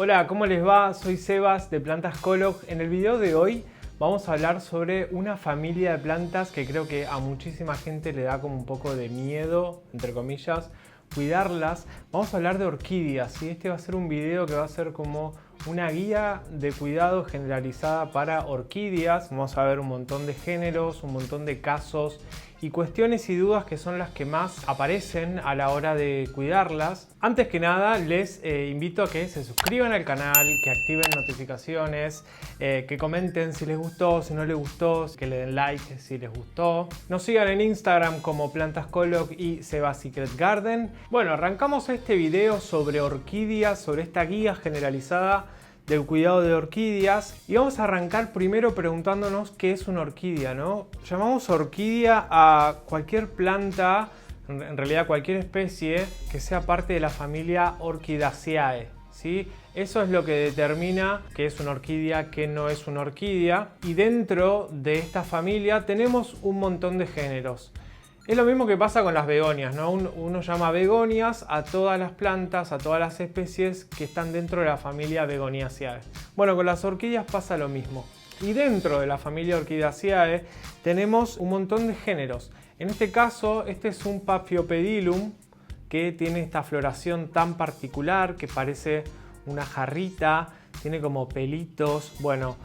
Hola, ¿cómo les va? Soy Sebas de Plantascolog. En el video de hoy vamos a hablar sobre una familia de plantas que creo que a muchísima gente le da como un poco de miedo, entre comillas, cuidarlas. Vamos a hablar de orquídeas y este va a ser un video que va a ser como una guía de cuidado generalizada para orquídeas. Vamos a ver un montón de géneros, un montón de casos y cuestiones y dudas que son las que más aparecen a la hora de cuidarlas. Antes que nada les invito a que se suscriban al canal, que activen notificaciones, que comenten si les gustó, si no les gustó, que le den like si les gustó. Nos sigan en Instagram como Plantascolog y Sebas Secret Garden. Bueno, arrancamos este video sobre orquídeas, sobre esta guía generalizada del cuidado de orquídeas, y vamos a arrancar primero preguntándonos qué es una orquídea, ¿no? Llamamos orquídea a cualquier planta, en realidad cualquier especie que sea parte de la familia Orchidaceae, ¿sí? Eso es lo que determina qué es una orquídea, qué no es una orquídea, y dentro de esta familia tenemos un montón de géneros. Es lo mismo que pasa con las begonias, ¿no? Uno llama begonias a todas las plantas, a todas las especies que están dentro de la familia Begoniaceae. Bueno, con las orquídeas pasa lo mismo. Y dentro de la familia Orchidaceae tenemos un montón de géneros. En este caso, este es un Paphiopedilum que tiene esta floración tan particular que parece una jarrita, tiene como pelitos. Bueno,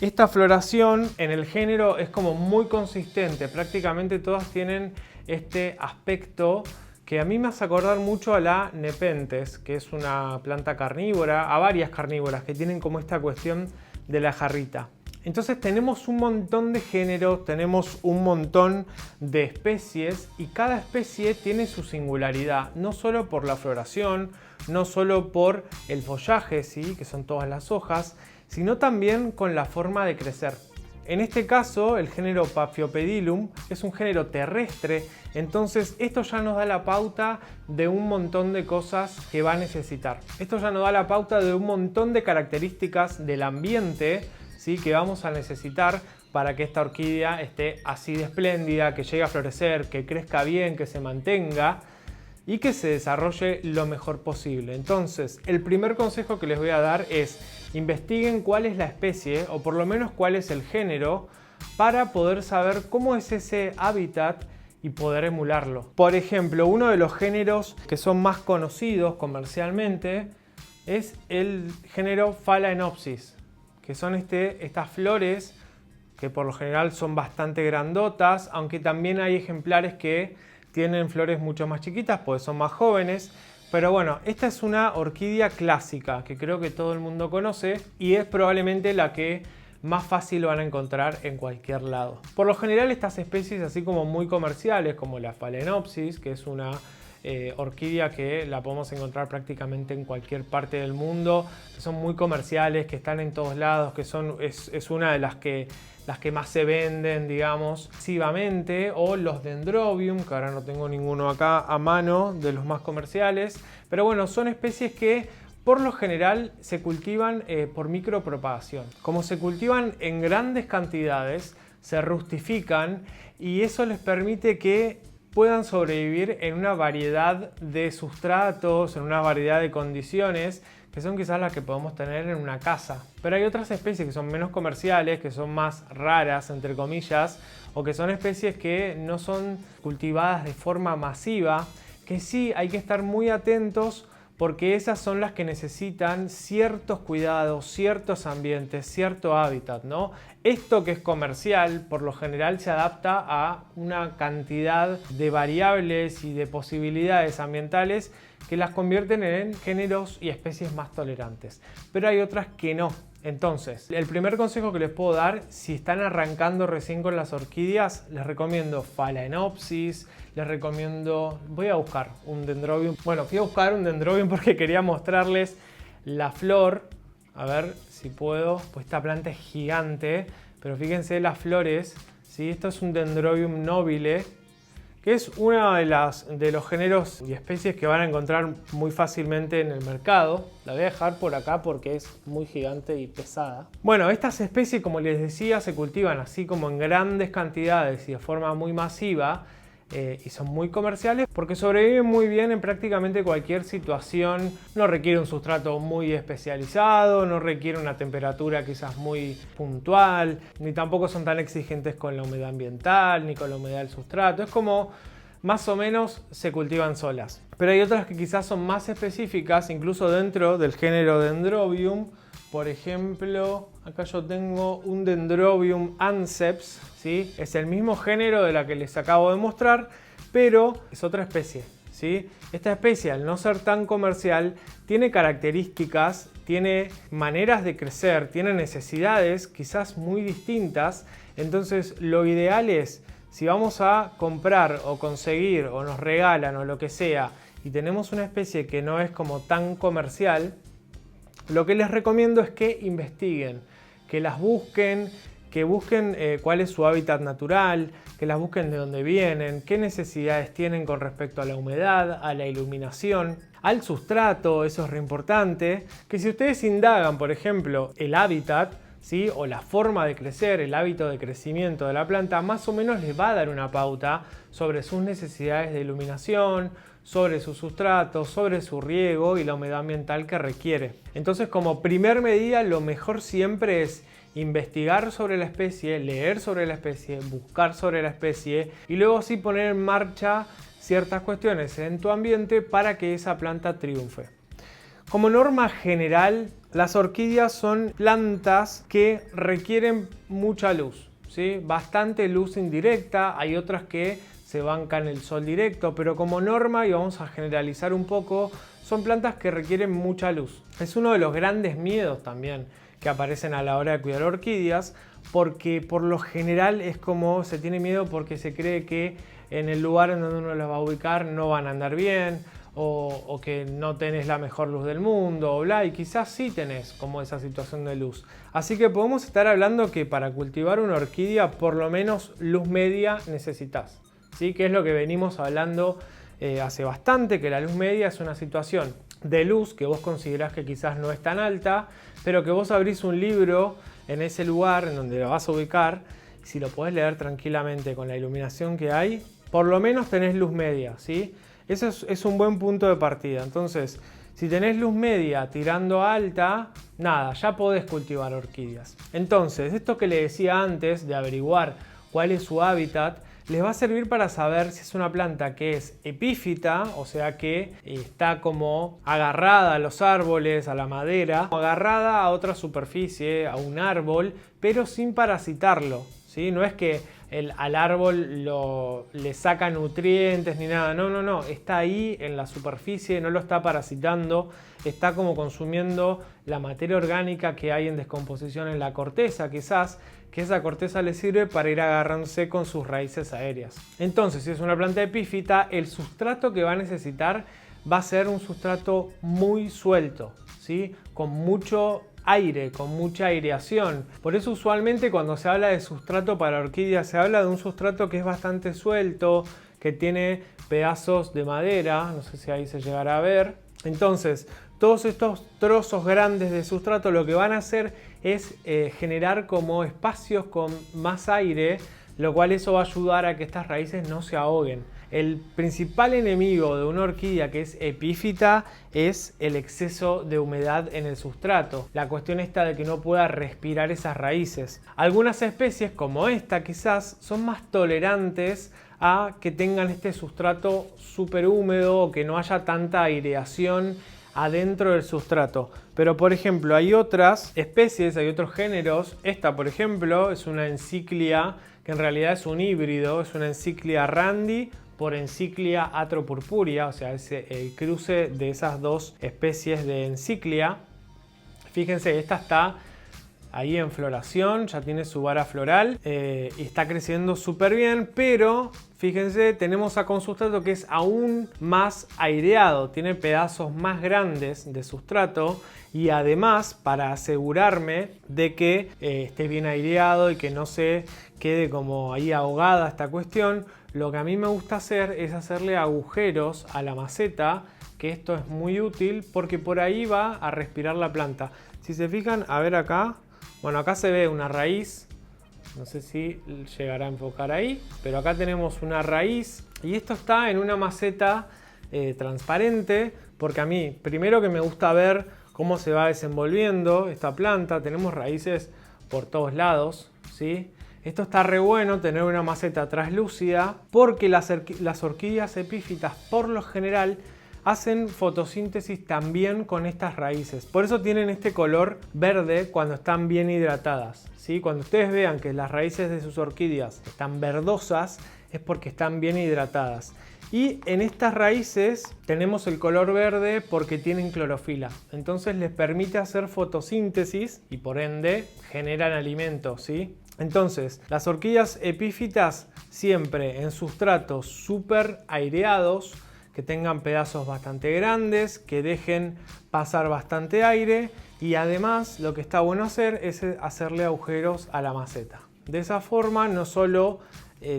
esta floración en el género es como muy consistente, prácticamente todas tienen este aspecto que a mí me hace acordar mucho a la Nepenthes, que es una planta carnívora, a varias carnívoras que tienen como esta cuestión de la jarrita. Entonces tenemos un montón de géneros, tenemos un montón de especies y cada especie tiene su singularidad, no solo por la floración, no solo por el follaje, ¿sí? Que son todas las hojas, sino también con la forma de crecer. En este caso, el género Paphiopedilum es un género terrestre, entonces esto ya nos da la pauta de un montón de cosas que va a necesitar. Esto ya nos da la pauta de un montón de características del ambiente, ¿sí? Que vamos a necesitar para que esta orquídea esté así de espléndida, que llegue a florecer, que crezca bien, que se mantenga y que se desarrolle lo mejor posible. Entonces, el primer consejo que les voy a dar es investiguen cuál es la especie o por lo menos cuál es el género para poder saber cómo es ese hábitat y poder emularlo. Por ejemplo, uno de los géneros que son más conocidos comercialmente es el género Phalaenopsis, que son estas flores que por lo general son bastante grandotas, aunque también hay ejemplares que tienen flores mucho más chiquitas porque son más jóvenes. Pero bueno, esta es una orquídea clásica que creo que todo el mundo conoce y es probablemente la que más fácil van a encontrar en cualquier lado. Por lo general estas especies así como muy comerciales como la Phalaenopsis, que es una orquídea que la podemos encontrar prácticamente en cualquier parte del mundo, que son muy comerciales, que están en todos lados, que es una de las que más se venden, digamos, masivamente, o los Dendrobium, que ahora no tengo ninguno acá a mano de los más comerciales, pero bueno, son especies que por lo general se cultivan por micropropagación. Como se cultivan en grandes cantidades, se rustifican y eso les permite que puedan sobrevivir en una variedad de sustratos, en una variedad de condiciones que son quizás las que podemos tener en una casa. Pero hay otras especies que son menos comerciales, que son más raras, entre comillas, o que son especies que no son cultivadas de forma masiva, que sí hay que estar muy atentos porque esas son las que necesitan ciertos cuidados, ciertos ambientes, cierto hábitat, ¿no? Esto que es comercial, por lo general se adapta a una cantidad de variables y de posibilidades ambientales que las convierten en géneros y especies más tolerantes. Pero hay otras que no. Entonces, el primer consejo que les puedo dar, si están arrancando recién con las orquídeas, les recomiendo Phalaenopsis, les recomiendo, voy a buscar un Dendrobium. Bueno, fui a buscar un Dendrobium porque quería mostrarles la flor. A ver si puedo, pues esta planta es gigante, pero fíjense las flores, ¿sí? Esto es un Dendrobium nobile, que es uno de los géneros y especies que van a encontrar muy fácilmente en el mercado. La voy a dejar por acá porque es muy gigante y pesada. Bueno, estas especies, como les decía, se cultivan así como en grandes cantidades y de forma muy masiva y son muy comerciales porque sobreviven muy bien en prácticamente cualquier situación. No requiere un sustrato muy especializado, no requiere una temperatura quizás muy puntual, ni tampoco son tan exigentes con la humedad ambiental ni con la humedad del sustrato. Es como más o menos se cultivan solas. Pero hay otras que quizás son más específicas, incluso dentro del género Dendrobium. Por ejemplo, acá yo tengo un Dendrobium anceps, ¿sí? Es el mismo género de la que les acabo de mostrar, pero es otra especie, ¿sí? Esta especie, al no ser tan comercial, tiene características, tiene maneras de crecer, tiene necesidades quizás muy distintas. Entonces, lo ideal es, si vamos a comprar o conseguir o nos regalan o lo que sea, y tenemos una especie que no es como tan comercial, lo que les recomiendo es que investiguen, que las busquen, que busquen cuál es su hábitat natural, que las busquen de dónde vienen, qué necesidades tienen con respecto a la humedad, a la iluminación, al sustrato. Eso es re importante. Que si ustedes indagan, por ejemplo, el hábitat, ¿sí? O la forma de crecer, el hábito de crecimiento de la planta, más o menos les va a dar una pauta sobre sus necesidades de iluminación, sobre su sustrato, sobre su riego y la humedad ambiental que requiere. Entonces, como primer medida, lo mejor siempre es investigar sobre la especie, leer sobre la especie, buscar sobre la especie y luego sí poner en marcha ciertas cuestiones en tu ambiente para que esa planta triunfe. Como norma general, las orquídeas son plantas que requieren mucha luz, ¿sí? Bastante luz indirecta, hay otras que se bancan el sol directo, pero como norma, y vamos a generalizar un poco, son plantas que requieren mucha luz. Es uno de los grandes miedos también que aparecen a la hora de cuidar orquídeas, porque por lo general es como se tiene miedo porque se cree que en el lugar en donde uno las va a ubicar no van a andar bien, o que no tenés la mejor luz del mundo, o bla, y quizás sí tenés como esa situación de luz. Así que podemos estar hablando que para cultivar una orquídea por lo menos luz media necesitas, ¿sí? Que es lo que venimos hablando hace bastante, que la luz media es una situación de luz que vos considerás que quizás no es tan alta, pero que vos abrís un libro en ese lugar en donde lo vas a ubicar, y si lo podés leer tranquilamente con la iluminación que hay, por lo menos tenés luz media, ¿sí? Eso es un buen punto de partida. Entonces, si tenés luz media tirando a alta, nada, ya podés cultivar orquídeas. Entonces, esto que le decía antes de averiguar cuál es su hábitat, les va a servir para saber si es una planta que es epífita, o sea que está como agarrada a los árboles, a la madera, o agarrada a otra superficie, a un árbol, pero sin parasitarlo, ¿sí? No es que al árbol le saca nutrientes ni nada, no, está ahí en la superficie, no lo está parasitando, está como consumiendo la materia orgánica que hay en descomposición en la corteza quizás, que esa corteza le sirve para ir agarrándose con sus raíces aéreas. Entonces, si es una planta epífita, el sustrato que va a necesitar va a ser un sustrato muy suelto, ¿sí? Con mucho aire, con mucha aireación. Por eso usualmente cuando se habla de sustrato para orquídeas se habla de un sustrato que es bastante suelto, que tiene pedazos de madera, no sé si ahí se llegará a ver. Entonces, todos estos trozos grandes de sustrato lo que van a hacer es generar como espacios con más aire, lo cual eso va a ayudar a que estas raíces no se ahoguen. El principal enemigo de una orquídea que es epífita es el exceso de humedad en el sustrato. La cuestión está de que no pueda respirar esas raíces. Algunas especies como esta quizás son más tolerantes a que tengan este sustrato súper húmedo o que no haya tanta aireación adentro del sustrato. Pero por ejemplo hay otras especies, hay otros géneros. Esta por ejemplo es una Encyclia que en realidad es un híbrido, es una Encyclia randi por Encyclia atropurpurea, o sea, es el cruce de esas dos especies de Encyclia. Fíjense, esta está ahí en floración, ya tiene su vara floral y está creciendo súper bien, pero fíjense, tenemos acá un sustrato que es aún más aireado, tiene pedazos más grandes de sustrato y además, para asegurarme de que esté bien aireado y que no se quede como ahí ahogada esta cuestión, lo que a mí me gusta hacer es hacerle agujeros a la maceta, que esto es muy útil porque por ahí va a respirar la planta. Si se fijan, a ver acá, bueno, acá se ve una raíz No sé si llegará a enfocar ahí, pero acá tenemos una raíz y esto está en una maceta transparente, porque a mí, primero que me gusta ver cómo se va desenvolviendo esta planta. Tenemos raíces por todos lados, ¿sí? Esto está re bueno, tener una maceta translúcida, porque las orquídeas epífitas por lo general hacen fotosíntesis también con estas raíces. Por eso tienen este color verde cuando están bien hidratadas, ¿sí? Cuando ustedes vean que las raíces de sus orquídeas están verdosas, es porque están bien hidratadas. Y en estas raíces tenemos el color verde porque tienen clorofila. Entonces les permite hacer fotosíntesis y por ende generan alimento, ¿sí? Entonces, las orquídeas epífitas siempre en sustratos súper aireados, que tengan pedazos bastante grandes, que dejen pasar bastante aire y además lo que está bueno hacer es hacerle agujeros a la maceta. De esa forma no solo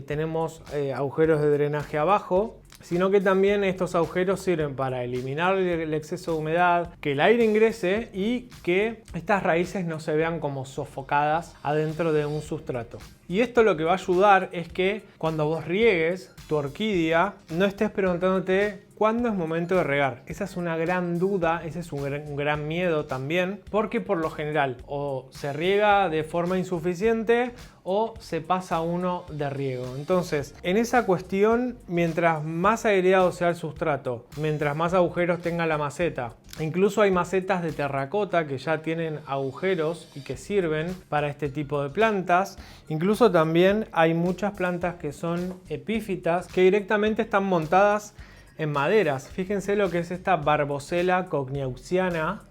tenemos agujeros de drenaje abajo, sino que también estos agujeros sirven para eliminar el exceso de humedad, que el aire ingrese y que estas raíces no se vean como sofocadas adentro de un sustrato. Y esto lo que va a ayudar es que cuando vos riegues tu orquídea no estés preguntándote ¿cuándo es momento de regar? Esa es una gran duda, ese es un gran miedo también, porque por lo general o se riega de forma insuficiente o se pasa uno de riego. Entonces, en esa cuestión, mientras más aireado sea el sustrato, mientras más agujeros tenga la maceta, incluso hay macetas de terracota que ya tienen agujeros y que sirven para este tipo de plantas. Incluso también hay muchas plantas que son epífitas que directamente están montadas en maderas. Fíjense lo que es esta Barbosella cognieuxiana,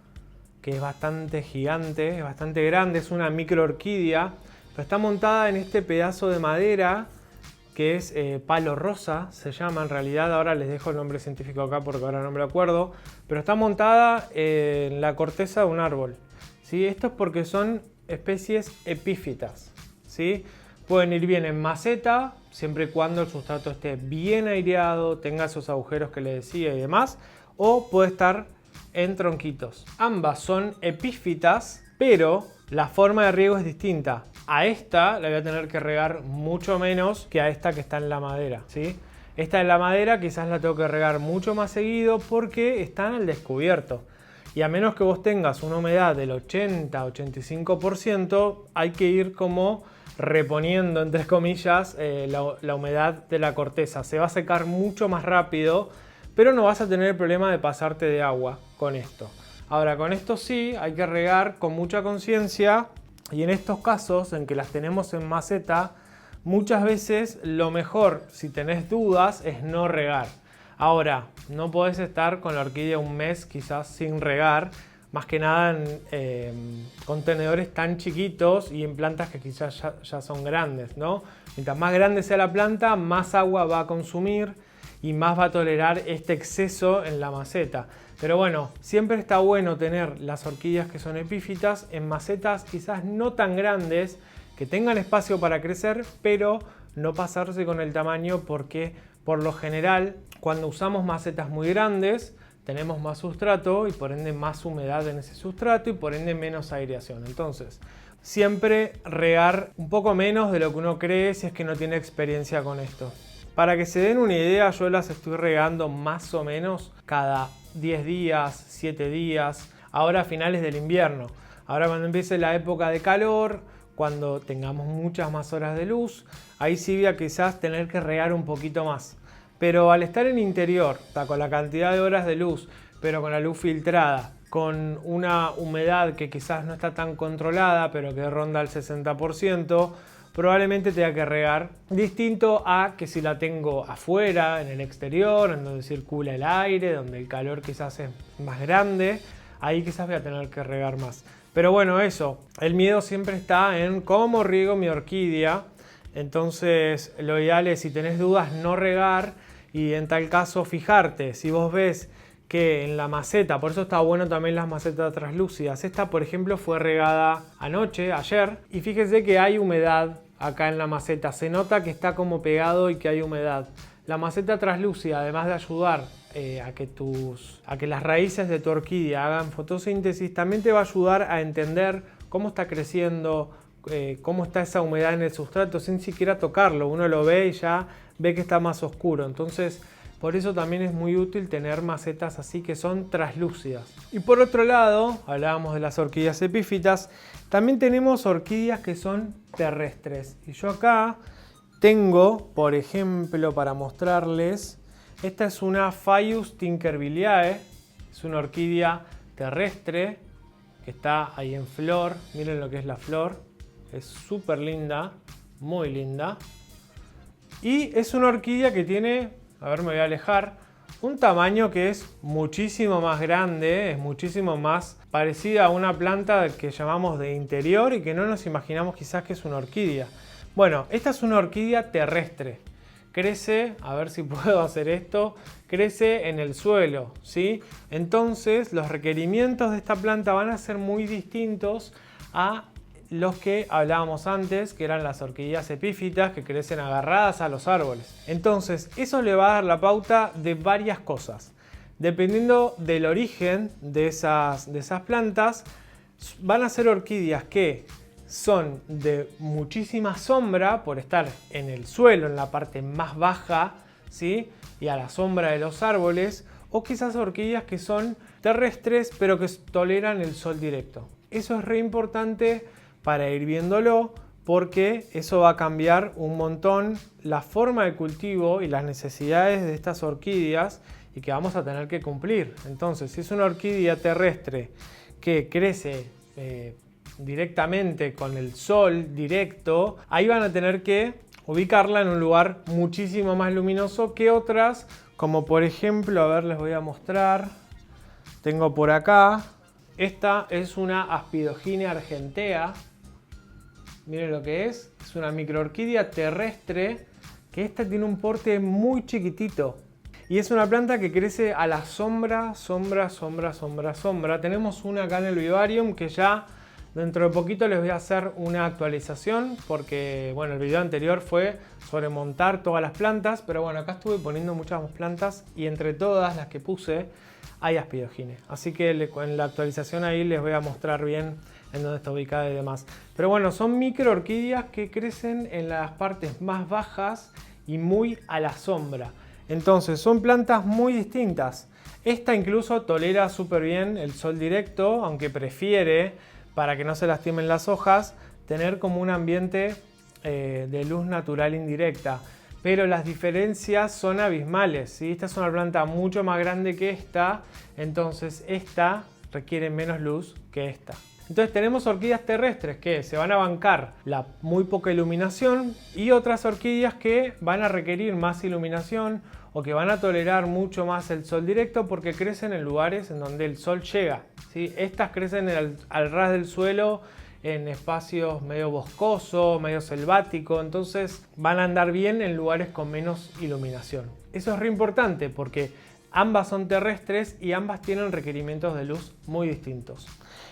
que es bastante gigante, es bastante grande, es una microorquídea, pero está montada en este pedazo de madera que es palo rosa, se llama en realidad. Ahora les dejo el nombre científico acá porque ahora no me lo acuerdo, pero está montada en la corteza de un árbol, ¿sí? Esto es porque son especies epífitas, ¿sí? Pueden ir bien en maceta, siempre y cuando el sustrato esté bien aireado, tenga esos agujeros que les decía y demás, o puede estar en tronquitos. Ambas son epífitas, pero la forma de riego es distinta. A esta la voy a tener que regar mucho menos que a esta que está en la madera, ¿sí? Esta en la madera quizás la tengo que regar mucho más seguido porque están al descubierto. Y a menos que vos tengas una humedad del 80-85%, hay que ir como reponiendo, entre comillas, la humedad de la corteza. Se va a secar mucho más rápido, pero no vas a tener el problema de pasarte de agua con esto. Ahora, con esto sí, hay que regar con mucha conciencia y en estos casos en que las tenemos en maceta, muchas veces lo mejor, si tenés dudas, es no regar. Ahora, no podés estar con la orquídea un mes quizás sin regar, más que nada en contenedores tan chiquitos y en plantas que quizás ya son grandes, ¿no? Mientras más grande sea la planta, más agua va a consumir y más va a tolerar este exceso en la maceta. Pero bueno, siempre está bueno tener las orquídeas que son epífitas en macetas quizás no tan grandes, que tengan espacio para crecer, pero no pasarse con el tamaño porque por lo general cuando usamos macetas muy grandes tenemos más sustrato y por ende más humedad en ese sustrato y por ende menos aireación. Entonces, siempre regar un poco menos de lo que uno cree si es que no tiene experiencia con esto. Para que se den una idea, yo las estoy regando más o menos cada 10 días, 7 días, ahora a finales del invierno. Ahora cuando empiece la época de calor, cuando tengamos muchas más horas de luz, ahí sí voy a quizás tener que regar un poquito más. Pero al estar en interior, con la cantidad de horas de luz, pero con la luz filtrada, con una humedad que quizás no está tan controlada, pero que ronda el 60%, probablemente tenga que regar distinto a que si la tengo afuera, en el exterior, en donde circula el aire, donde el calor quizás es más grande, ahí quizás voy a tener que regar más. Pero bueno, eso, el miedo siempre está en cómo riego mi orquídea. Entonces lo ideal es, si tenés dudas, no regar y en tal caso fijarte. Si vos ves que en la maceta, por eso está bueno también las macetas translúcidas. Esta, por ejemplo, fue regada anoche, ayer, y fíjense que hay humedad acá en la maceta. Se nota que está como pegado y que hay humedad. La maceta translúcida, además de ayudar a que las raíces de tu orquídea hagan fotosíntesis, también te va a ayudar a entender cómo está creciendo, cómo está esa humedad en el sustrato sin siquiera tocarlo. Uno lo ve y ya ve que está más oscuro. Entonces, por eso también es muy útil tener macetas así que son translúcidas. Y por otro lado, hablábamos de las orquídeas epífitas, también tenemos orquídeas que son terrestres. Y yo acá tengo, por ejemplo, para mostrarles, esta es una Phaeus tinkervilliae, es una orquídea terrestre que está ahí en flor. Miren lo que es la flor, es súper linda, muy linda. Y es una orquídea que tiene, a ver, me voy a alejar, un tamaño que es muchísimo más grande, es muchísimo más parecida a una planta que llamamos de interior y que no nos imaginamos quizás que es una orquídea. Bueno, esta es una orquídea terrestre. Crece, a ver si puedo hacer esto, crece en el suelo, ¿sí? Entonces los requerimientos de esta planta van a ser muy distintos a los que hablábamos antes, que eran las orquídeas epífitas que crecen agarradas a los árboles. Entonces eso le va a dar la pauta de varias cosas. Dependiendo del origen de esas plantas, van a ser orquídeas que son de muchísima sombra por estar en el suelo, en la parte más baja, ¿sí? Y a la sombra de los árboles, o quizás orquídeas que son terrestres pero que toleran el sol directo. Eso es re importante para ir viéndolo, porque eso va a cambiar un montón la forma de cultivo y las necesidades de estas orquídeas y que vamos a tener que cumplir. Entonces, si es una orquídea terrestre que crece directamente con el sol directo, ahí van a tener que ubicarla en un lugar muchísimo más luminoso que otras, como por ejemplo, a ver, les voy a mostrar, tengo por acá, esta es una Aspidogyne argentea. Miren lo que es una microorquídea terrestre que esta tiene un porte muy chiquitito y es una planta que crece a la sombra, sombra, sombra, sombra, sombra. Tenemos una acá en el vivarium que ya dentro de poquito les voy a hacer una actualización porque, bueno, el video anterior fue sobre montar todas las plantas, pero bueno, acá estuve poniendo muchas más plantas y entre todas las que puse hay Aspidogyne. Así que en la actualización ahí les voy a mostrar bien en dónde está ubicada y demás. Pero bueno, son microorquídeas que crecen en las partes más bajas y muy a la sombra. Entonces son plantas muy distintas. Esta incluso tolera súper bien el sol directo, aunque prefiere, para que no se lastimen las hojas, tener como un ambiente de luz natural indirecta. Pero las diferencias son abismales, ¿sí? Esta es una planta mucho más grande que esta, entonces esta requiere menos luz que esta. Entonces tenemos orquídeas terrestres que se van a bancar la muy poca iluminación y otras orquídeas que van a requerir más iluminación o que van a tolerar mucho más el sol directo porque crecen en lugares en donde el sol llega, ¿sí? Estas crecen al ras del suelo, en espacios medio boscoso, medio selvático, entonces van a andar bien en lugares con menos iluminación. Eso es re importante porque ambas son terrestres y ambas tienen requerimientos de luz muy distintos.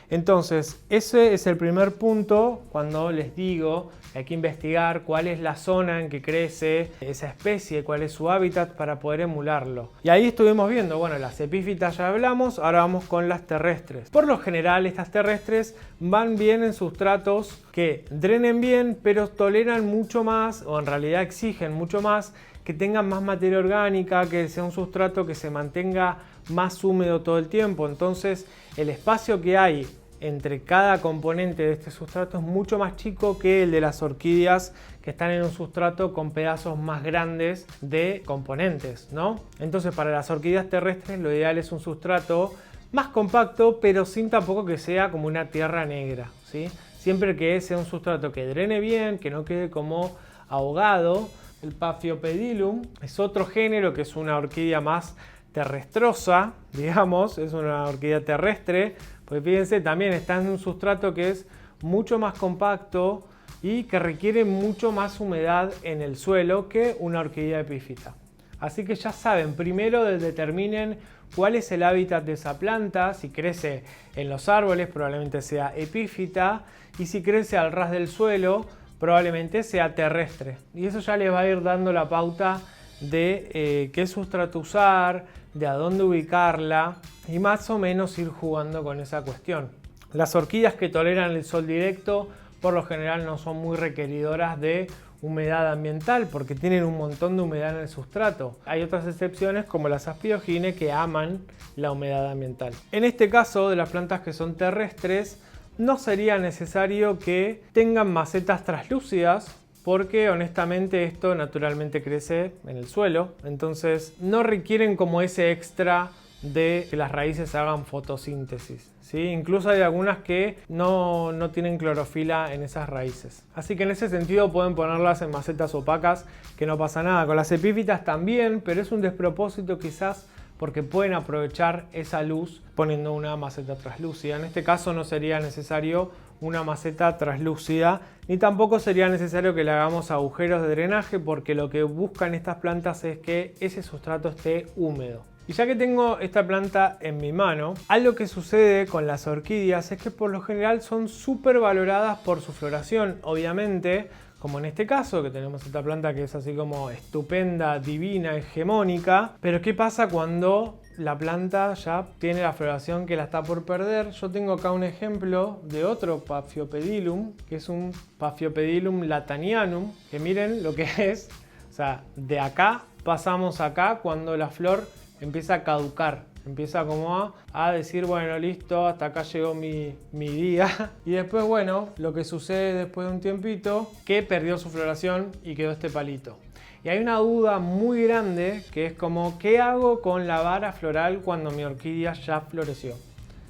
Entonces, ese es el primer punto cuando les digo que hay que investigar cuál es la zona en que crece esa especie, cuál es su hábitat para poder emularlo. Y ahí estuvimos viendo, bueno, las epífitas ya hablamos, ahora vamos con las terrestres. Por lo general, estas terrestres van bien en sustratos que drenen bien, pero toleran mucho más, o en realidad exigen mucho más, que tengan más materia orgánica, que sea un sustrato que se mantenga más húmedo todo el tiempo. Entonces, el espacio que hay entre cada componente de este sustrato es mucho más chico que el de las orquídeas que están en un sustrato con pedazos más grandes de componentes, ¿no? Entonces, para las orquídeas terrestres lo ideal es un sustrato más compacto, pero sin tampoco que sea como una tierra negra, ¿sí? Siempre que sea un sustrato que drene bien, que no quede como ahogado. El Paphiopedilum es otro género que es una orquídea más terrestrosa, digamos, es una orquídea terrestre, pues fíjense, también está en un sustrato que es mucho más compacto y que requiere mucho más humedad en el suelo que una orquídea epífita. Así que ya saben, primero determinen cuál es el hábitat de esa planta, si crece en los árboles probablemente sea epífita y si crece al ras del suelo probablemente sea terrestre. Y eso ya les va a ir dando la pauta de qué sustrato usar, de a dónde ubicarla y más o menos ir jugando con esa cuestión. Las orquídeas que toleran el sol directo por lo general no son muy requeridoras de humedad ambiental porque tienen un montón de humedad en el sustrato. Hay otras excepciones como las Aspidogyne que aman la humedad ambiental. En este caso de las plantas que son terrestres no sería necesario que tengan macetas translúcidas porque honestamente esto naturalmente crece en el suelo, entonces no requieren como ese extra de que las raíces hagan fotosíntesis, ¿sí? Incluso hay algunas que no tienen clorofila en esas raíces. Así que en ese sentido pueden ponerlas en macetas opacas que no pasa nada. Con las epífitas también, pero es un despropósito quizás porque pueden aprovechar esa luz poniendo una maceta translúcida. En este caso no sería necesario una maceta translúcida, ni tampoco sería necesario que le hagamos agujeros de drenaje porque lo que buscan estas plantas es que ese sustrato esté húmedo. Y ya que tengo esta planta en mi mano, algo que sucede con las orquídeas es que por lo general son súper valoradas por su floración. Obviamente, como en este caso, que tenemos esta planta que es así como estupenda, divina, hegemónica. Pero ¿qué pasa cuando la planta ya tiene la floración que la está por perder? Yo tengo acá un ejemplo de otro Paphiopedilum, que es un Paphiopedilum latanianum, que miren lo que es. O sea, de acá pasamos acá cuando la flor empieza a caducar, empieza como a decir, bueno, listo, hasta acá llegó mi día. Y después, bueno, lo que sucede después de un tiempito, que perdió su floración y quedó este palito. Y hay una duda muy grande que es como, ¿qué hago con la vara floral cuando mi orquídea ya floreció?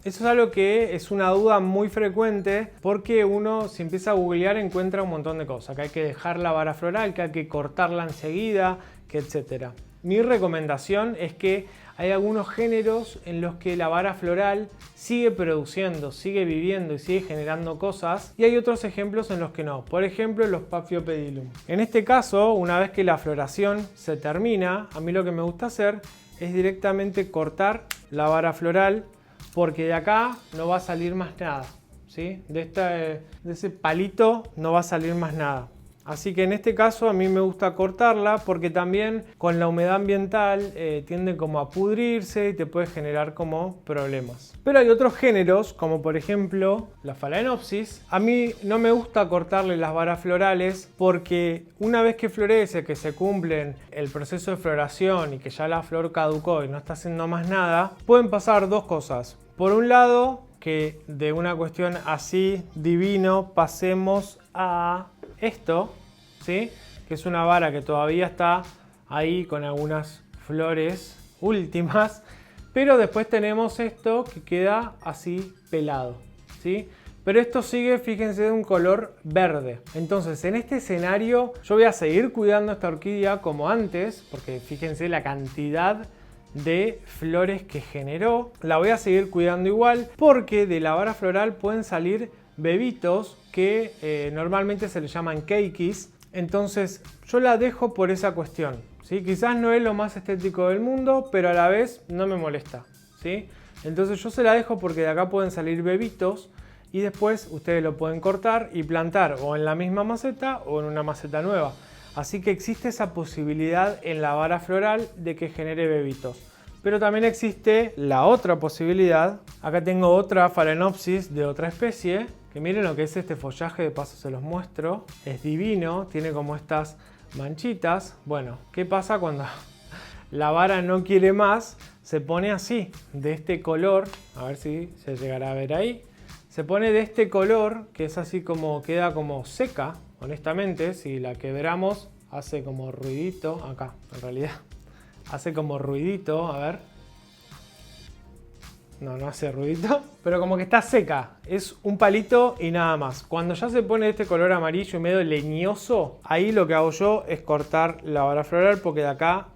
Eso es algo que es una duda muy frecuente porque uno, si empieza a googlear, encuentra un montón de cosas, que hay que dejar la vara floral, que hay que cortarla enseguida, que etcétera. Mi recomendación es que hay algunos géneros en los que la vara floral sigue produciendo, sigue viviendo y sigue generando cosas, y hay otros ejemplos en los que no. Por ejemplo, los Paphiopedilum. En este caso, una vez que la floración se termina, a mí lo que me gusta hacer es directamente cortar la vara floral porque de acá no va a salir más nada, ¿sí? De ese palito no va a salir más nada. Así que en este caso a mí me gusta cortarla porque también con la humedad ambiental tiende como a pudrirse y te puede generar como problemas. Pero hay otros géneros como por ejemplo la Phalaenopsis. A mí no me gusta cortarle las varas florales porque una vez que florece, que se cumplen el proceso de floración y que ya la flor caducó y no está haciendo más nada, pueden pasar dos cosas. Por un lado, que de una cuestión así divino pasemos a esto, ¿sí? Que es una vara que todavía está ahí con algunas flores últimas, pero después tenemos esto que queda así pelado, ¿sí? Pero esto sigue, fíjense, de un color verde. Entonces, en este escenario yo voy a seguir cuidando esta orquídea como antes, porque fíjense la cantidad de flores que generó. La voy a seguir cuidando igual porque de la vara floral pueden salir bebitos que normalmente se les llaman keikis. Entonces yo la dejo por esa cuestión, ¿sí? Quizás no es lo más estético del mundo, pero a la vez no me molesta, ¿sí? Entonces yo se la dejo porque de acá pueden salir bebitos y después ustedes lo pueden cortar y plantar o en la misma maceta o en una maceta nueva. Así que existe esa posibilidad en la vara floral de que genere bebitos. Pero también existe la otra posibilidad. Acá tengo otra Phalaenopsis de otra especie. Que miren lo que es este follaje, de paso se los muestro. Es divino, tiene como estas manchitas. Bueno, ¿qué pasa cuando la vara no quiere más? Se pone así, de este color. A ver si se llegará a ver ahí. Se pone de este color, que es así como, queda como seca. Honestamente, si la quebramos, hace como ruidito. Acá, en realidad. Hace como ruidito, a ver. No hace ruidito, pero como que está seca. Es un palito y nada más. Cuando ya se pone este color amarillo y medio leñoso, ahí lo que hago yo es cortar la vara floral porque de acá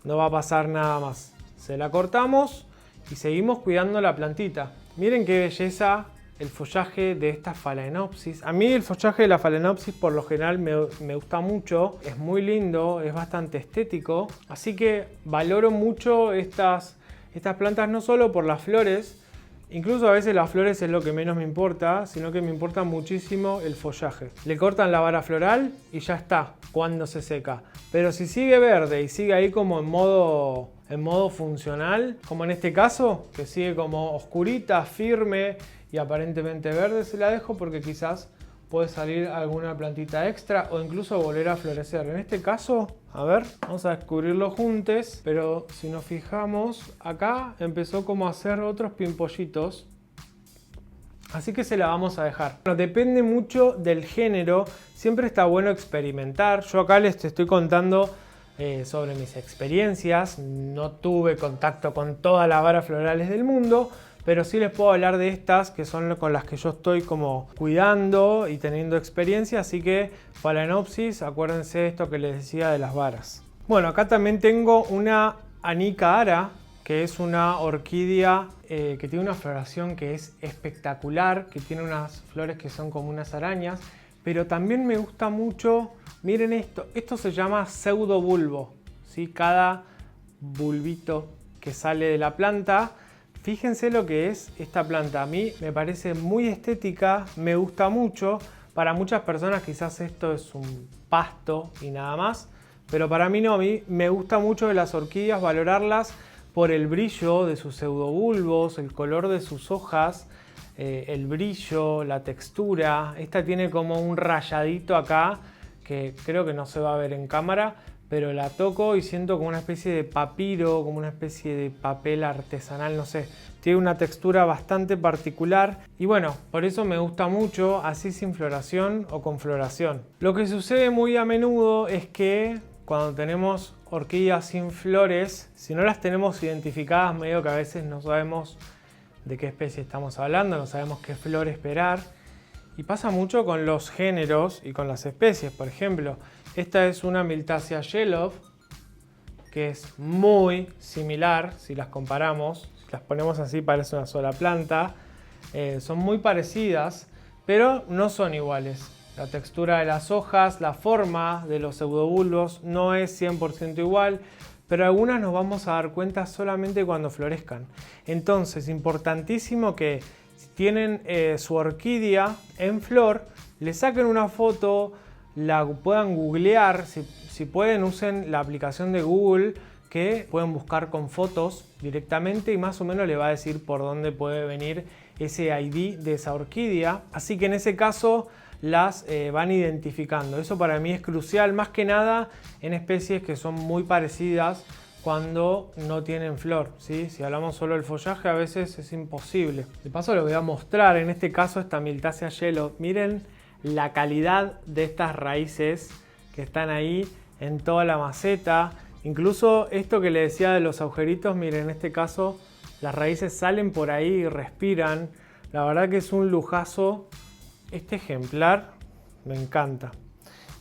no va a pasar nada más. Se la cortamos y seguimos cuidando la plantita. Miren qué belleza el follaje de esta Phalaenopsis. A mí el follaje de la Phalaenopsis por lo general me gusta mucho. Es muy lindo, es bastante estético. Así que valoro mucho estas plantas no solo por las flores, incluso a veces las flores es lo que menos me importa, sino que me importa muchísimo el follaje. Le cortan la vara floral y ya está, cuando se seca. Pero si sigue verde y sigue ahí como en modo funcional, como en este caso, que sigue como oscurita, firme y aparentemente verde, se la dejo porque quizás puede salir alguna plantita extra o incluso volver a florecer. En este caso, a ver, vamos a descubrirlo juntos, pero si nos fijamos, acá empezó como a hacer otros pimpollitos. Así que se la vamos a dejar. Bueno, depende mucho del género, siempre está bueno experimentar. Yo acá les estoy contando sobre mis experiencias, no tuve contacto con todas las varas florales del mundo, pero sí les puedo hablar de estas que son con las que yo estoy como cuidando y teniendo experiencia, así que Phalaenopsis, acuérdense de esto que les decía de las varas. Bueno, acá también tengo una Anica Ara, que es una orquídea que tiene una floración que es espectacular, que tiene unas flores que son como unas arañas, pero también me gusta mucho, miren esto se llama pseudobulbo, ¿sí? Cada bulbito que sale de la planta, fíjense lo que es esta planta, a mí me parece muy estética, me gusta mucho, para muchas personas quizás esto es un pasto y nada más, pero para mí no, a mí me gusta mucho de las orquídeas valorarlas por el brillo de sus pseudobulbos, el color de sus hojas, el brillo, la textura. Esta tiene como un rayadito acá que creo que no se va a ver en cámara, pero la toco y siento como una especie de papiro, como una especie de papel artesanal, no sé. Tiene una textura bastante particular y bueno, por eso me gusta mucho, así sin floración o con floración. Lo que sucede muy a menudo es que cuando tenemos orquídeas sin flores, si no las tenemos identificadas, medio que a veces no sabemos de qué especie estamos hablando, no sabemos qué flor esperar. Y pasa mucho con los géneros y con las especies. Por ejemplo, esta es una Miltacea Yellow, que es muy similar, si las comparamos, si las ponemos así parece una sola planta. Son muy parecidas, pero no son iguales. La textura de las hojas, la forma de los pseudobulbos no es 100% igual, pero algunas nos vamos a dar cuenta solamente cuando florezcan. Entonces, importantísimo que si tienen su orquídea en flor, le saquen una foto, la puedan googlear, si pueden usen la aplicación de Google que pueden buscar con fotos directamente y más o menos le va a decir por dónde puede venir ese ID de esa orquídea. Así que en ese caso las van identificando. Eso para mí es crucial, más que nada en especies que son muy parecidas cuando no tienen flor, ¿sí? Si hablamos solo del follaje a veces es imposible. De paso lo voy a mostrar, en este caso esta Miltacea Yellow. Miren la calidad de estas raíces que están ahí en toda la maceta. Incluso esto que le decía de los agujeritos, miren, en este caso las raíces salen por ahí y respiran. La verdad que es un lujazo. Este ejemplar me encanta.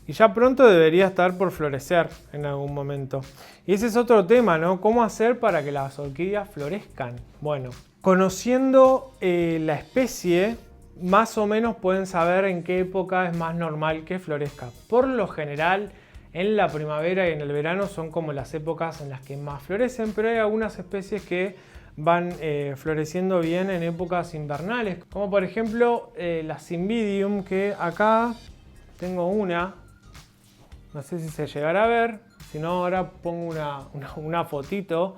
Y ya pronto debería estar por florecer en algún momento. Y ese es otro tema, ¿no? ¿Cómo hacer para que las orquídeas florezcan? Bueno, conociendo la especie, más o menos pueden saber en qué época es más normal que florezca. Por lo general, en la primavera y en el verano son como las épocas en las que más florecen, pero hay algunas especies que van floreciendo bien en épocas invernales, como por ejemplo la Cymbidium, que acá tengo una, no sé si se llegará a ver, si no ahora pongo una fotito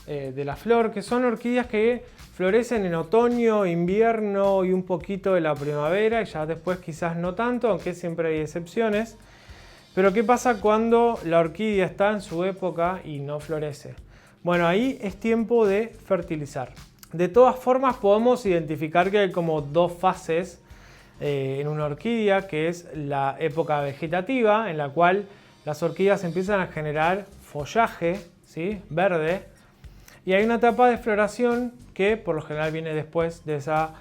de la flor, que son orquídeas que florecen en otoño, invierno y un poquito de la primavera, y ya después quizás no tanto, aunque siempre hay excepciones. Pero ¿qué pasa cuando la orquídea está en su época y no florece? Bueno, ahí es tiempo de fertilizar. De todas formas podemos identificar que hay como dos fases en una orquídea, que es la época vegetativa, en la cual las orquídeas empiezan a generar follaje, ¿sí? Verde, y hay una etapa de floración que por lo general viene después de esa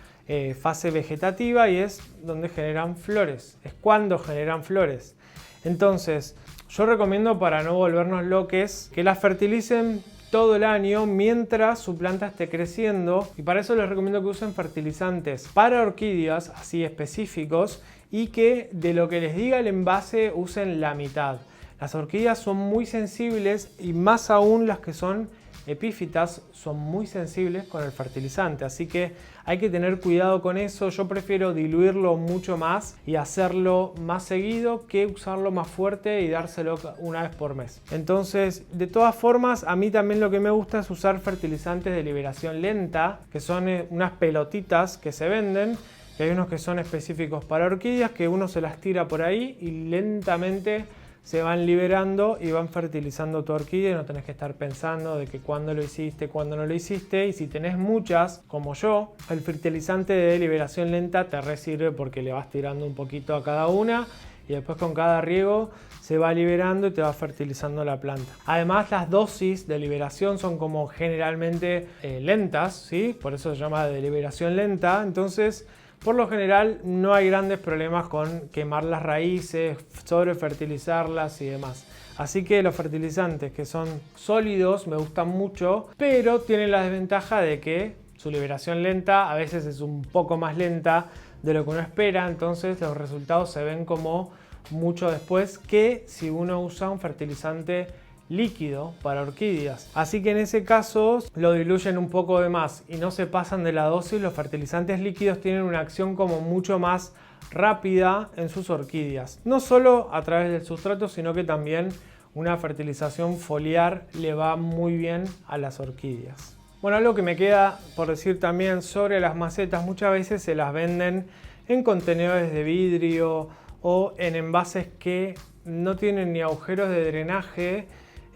fase vegetativa y es donde generan flores, es cuando generan flores. Entonces, yo recomiendo, para no volvernos loques, que las fertilicen todo el año mientras su planta esté creciendo, y para eso les recomiendo que usen fertilizantes para orquídeas así específicos y que de lo que les diga el envase usen la mitad. Las orquídeas son muy sensibles y más aún las que son epífitas son muy sensibles con el fertilizante, así que hay que tener cuidado con eso. Yo prefiero diluirlo mucho más y hacerlo más seguido que usarlo más fuerte y dárselo una vez por mes. Entonces, de todas formas, a mí también lo que me gusta es usar fertilizantes de liberación lenta, que son unas pelotitas que se venden, y hay unos que son específicos para orquídeas, que uno se las tira por ahí y lentamente se van liberando y van fertilizando tu orquídea y no tenés que estar pensando de que cuándo lo hiciste, cuándo no lo hiciste. Y si tenés muchas, como yo, el fertilizante de liberación lenta te re sirve porque le vas tirando un poquito a cada una y después con cada riego se va liberando y te va fertilizando la planta. Además, las dosis de liberación son como generalmente lentas, ¿sí? Por eso se llama de liberación lenta. Entonces, por lo general no hay grandes problemas con quemar las raíces, sobrefertilizarlas y demás. Así que los fertilizantes que son sólidos me gustan mucho, pero tienen la desventaja de que su liberación lenta a veces es un poco más lenta de lo que uno espera, entonces los resultados se ven como mucho después que si uno usa un fertilizante líquido para orquídeas. Así que en ese caso lo diluyen un poco de más y no se pasan de la dosis. Los fertilizantes líquidos tienen una acción como mucho más rápida en sus orquídeas. No solo a través del sustrato, sino que también una fertilización foliar le va muy bien a las orquídeas. Bueno, algo que me queda por decir también sobre las macetas, muchas veces se las venden en contenedores de vidrio o en envases que no tienen ni agujeros de drenaje,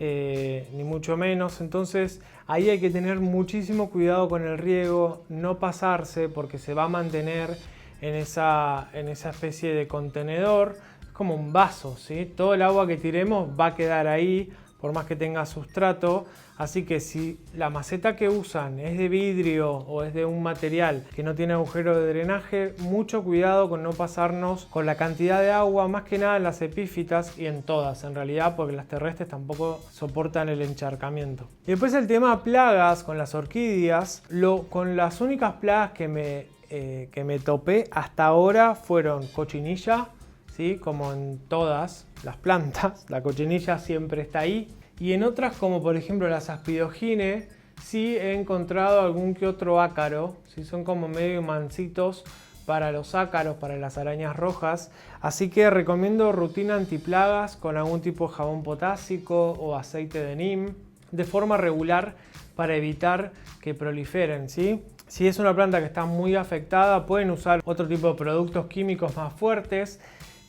ni mucho menos. Entonces ahí hay que tener muchísimo cuidado con el riego, no pasarse porque se va a mantener en esa especie de contenedor. Es como un vaso, ¿sí? Todo el agua que tiremos va a quedar ahí por más que tenga sustrato. Así que si la maceta que usan es de vidrio o es de un material que no tiene agujero de drenaje, mucho cuidado con no pasarnos con la cantidad de agua, más que nada en las epífitas y en todas en realidad, porque las terrestres tampoco soportan el encharcamiento. Y después el tema plagas con las orquídeas, con las únicas plagas que me topé hasta ahora fueron cochinilla, ¿sí? Como en todas las plantas, la cochinilla siempre está ahí. Y en otras, como por ejemplo las Aspidogine, sí he encontrado algún que otro ácaro, ¿sí? Son como medio mansitos para los ácaros, para las arañas rojas. Así que recomiendo rutina antiplagas con algún tipo de jabón potásico o aceite de neem de forma regular para evitar que proliferen, ¿sí? Si es una planta que está muy afectada, pueden usar otro tipo de productos químicos más fuertes.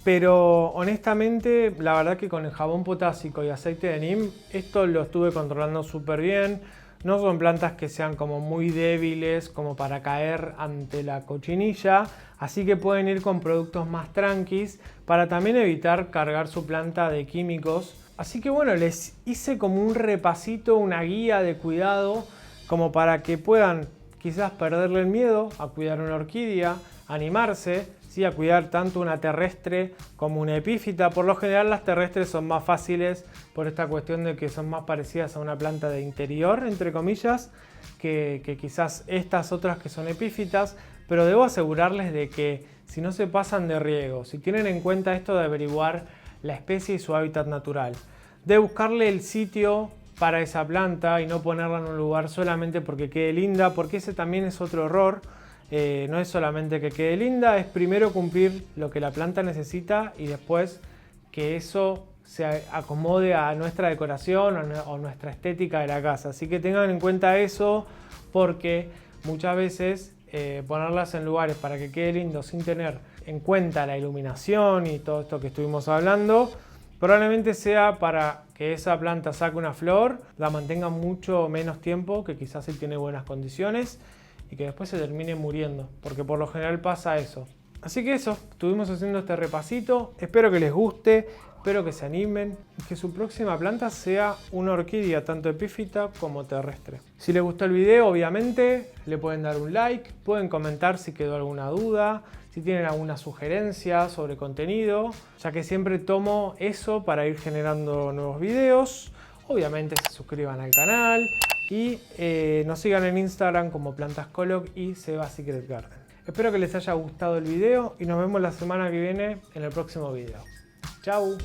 Pero honestamente, la verdad que con el jabón potásico y aceite de neem, esto lo estuve controlando súper bien. No son plantas que sean como muy débiles como para caer ante la cochinilla. Así que pueden ir con productos más tranquis para también evitar cargar su planta de químicos. Así que bueno, les hice como un repasito, una guía de cuidado como para que puedan quizás perderle el miedo a cuidar una orquídea, animarse. Sí, a cuidar tanto una terrestre como una epífita. Por lo general las terrestres son más fáciles por esta cuestión de que son más parecidas a una planta de interior, entre comillas, que quizás estas otras que son epífitas. Pero debo asegurarles de que si no se pasan de riego, si tienen en cuenta esto de averiguar la especie y su hábitat natural, de buscarle el sitio para esa planta y no ponerla en un lugar solamente porque quede linda, porque ese también es otro error. No es solamente que quede linda, es primero cumplir lo que la planta necesita y después que eso se acomode a nuestra decoración o nuestra estética de la casa. Así que tengan en cuenta eso porque muchas veces ponerlas en lugares para que quede lindo sin tener en cuenta la iluminación y todo esto que estuvimos hablando, probablemente sea para que esa planta saque una flor, la mantenga mucho menos tiempo que quizás si tiene buenas condiciones y que después se termine muriendo, porque por lo general pasa eso. Así que eso, estuvimos haciendo este repasito, espero que les guste, espero que se animen y que su próxima planta sea una orquídea, tanto epífita como terrestre. Si les gustó el video, obviamente, le pueden dar un like, pueden comentar si quedó alguna duda, si tienen alguna sugerencia sobre contenido, ya que siempre tomo eso para ir generando nuevos videos. Obviamente se suscriban al canal y nos sigan en Instagram como Plantas Coloc y Seba Secret Garden. Espero que les haya gustado el video y nos vemos la semana que viene en el próximo video. ¡Chao!